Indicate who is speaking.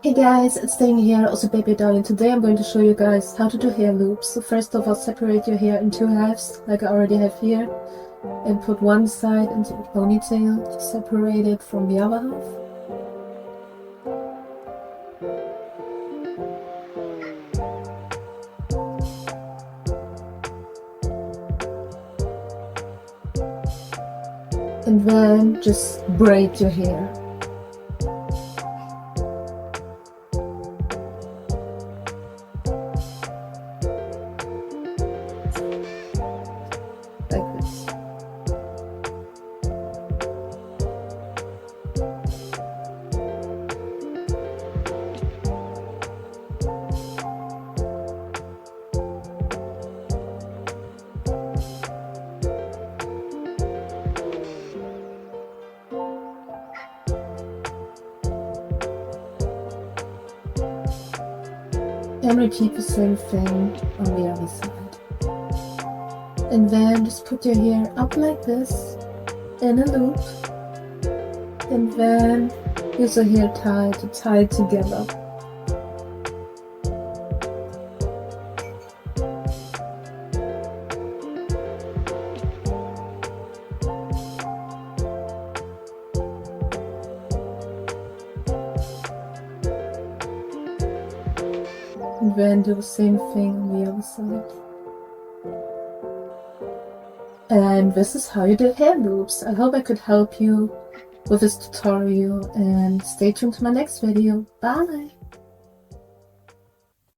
Speaker 1: Hey guys, it's Dane here, also Baby Doll, and today I'm going to show you guys how to do hair loops. So first of all, separate your hair in two halves, like I already have here, and put one side into a ponytail to separate it from the other half. And then just braid your hair. Like this. And repeat the same thing on the other side. And then just put your hair up like this in a loop, and then use a hair tie to tie it together. And then do the same thing on the other side. And this is how you do hair loops. I hope I could help you with this tutorial, and stay tuned to my next video. Bye!